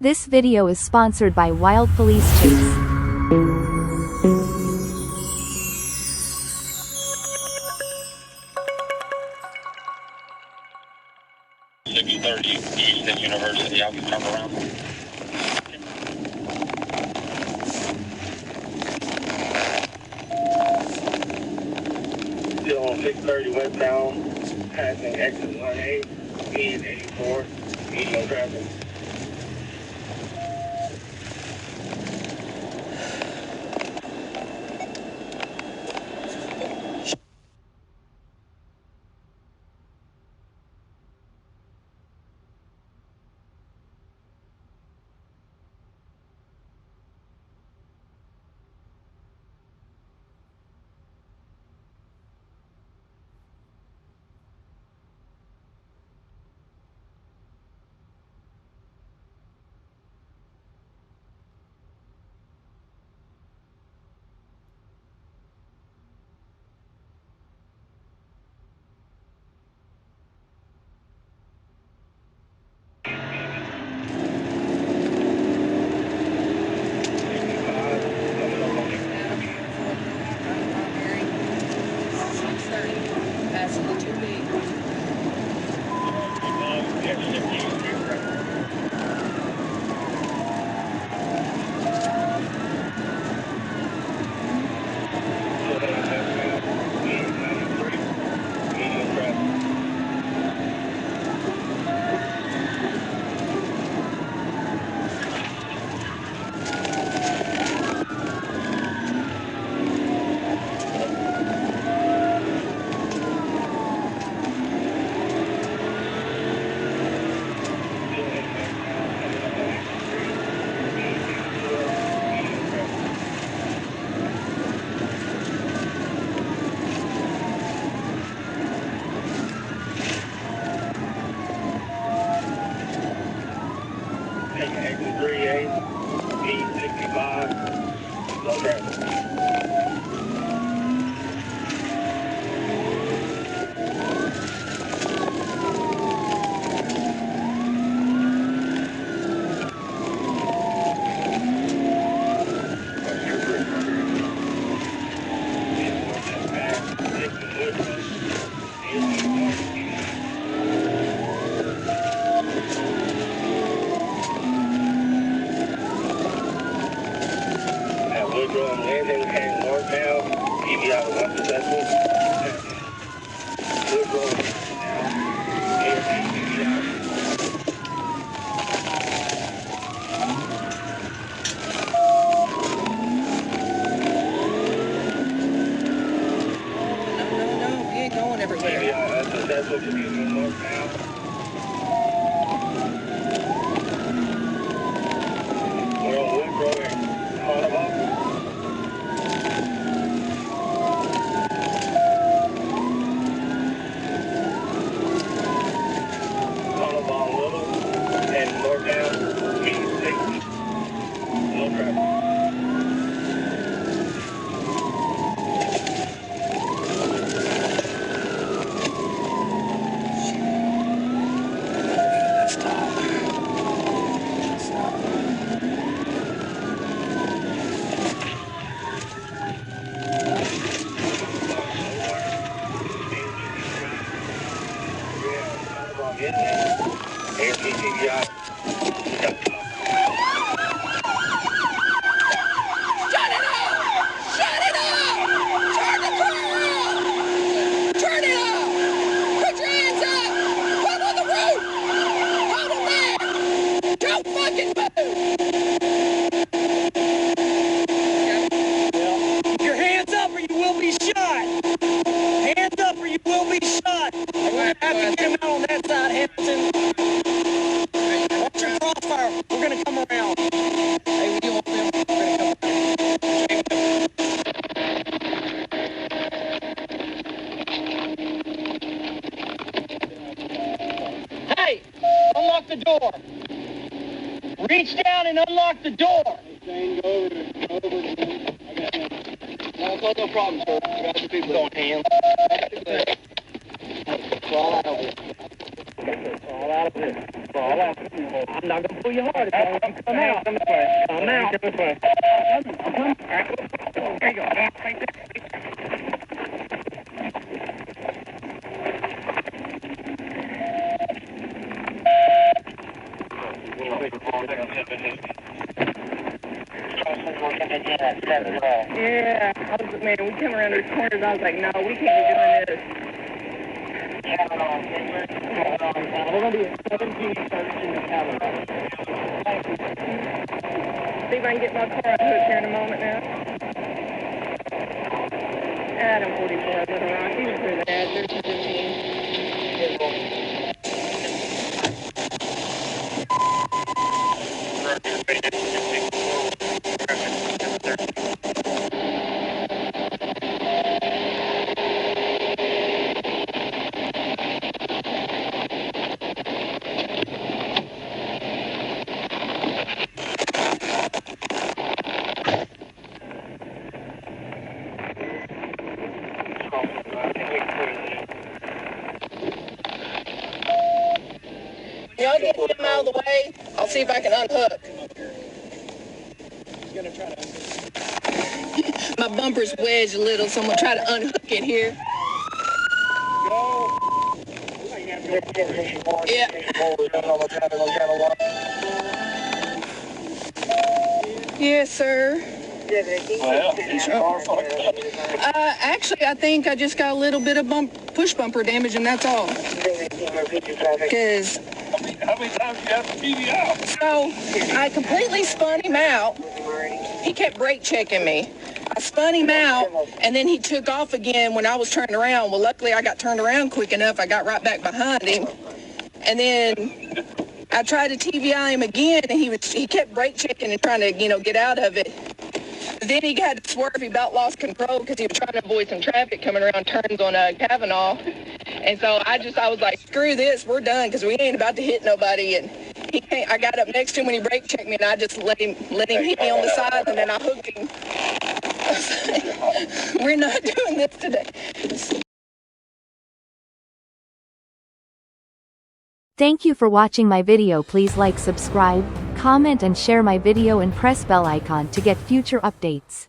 This video is sponsored by Wild Police Chase. East at University. I'll turn around. Still on 630 westbound, passing exit 1A, speed 84, medium traffic. Exit 3A, speed 65, no traffic. Woodrow Landing heading northbound, PBI was unsuccessful. Woodrow now, AFP No, we ain't going everywhere. PBI unsuccessful, continuing northbound. We're on Woodrow and Carnival. And northbound, speed 60, no traffic. AFP Hey, unlock the door. Reach down and unlock the door. Go over. No problem, sir. I got the people going hands. Crawl out of it. Crawl out of it. I'm not gonna pull you hard. Come out. Come out. Come this way. There you go. Yeah, man, we come around those corners, I was like, no, we can't be doing this. We're going to do 17 search in the Cavanaugh. See if I can get my car unhooked here in a moment now. Adam 44, Little Rock, he was through that, 1315. Y'all get him out of the way. I'll see if I can unhook. He's gonna try to unhook. My bumper's wedged a little, so I'm gonna try to unhook it here. Go. Yeah. Yes, sir. Actually, I think I just got a little bit of push bumper damage, and that's all. Because how many times do you have to TV out? So I completely spun him out. He kept brake checking me. I spun him out, and then he took off again when I was turning around. Well, luckily I got turned around quick enough. I got right back behind him, and then I tried to TVI him again, and he kept brake checking and trying to get out of it. Then he had to swerve. He about lost control because he was trying to avoid some traffic coming around turns on Kavanaugh. And so I was like, screw this, we're done because we ain't about to hit nobody. And I got up next to him when he brake checked me, and I just let him hit me on the side, and then I hooked him. We're not doing this today. Thank you for watching my video. Please like, subscribe, comment and share my video and press bell icon to get future updates.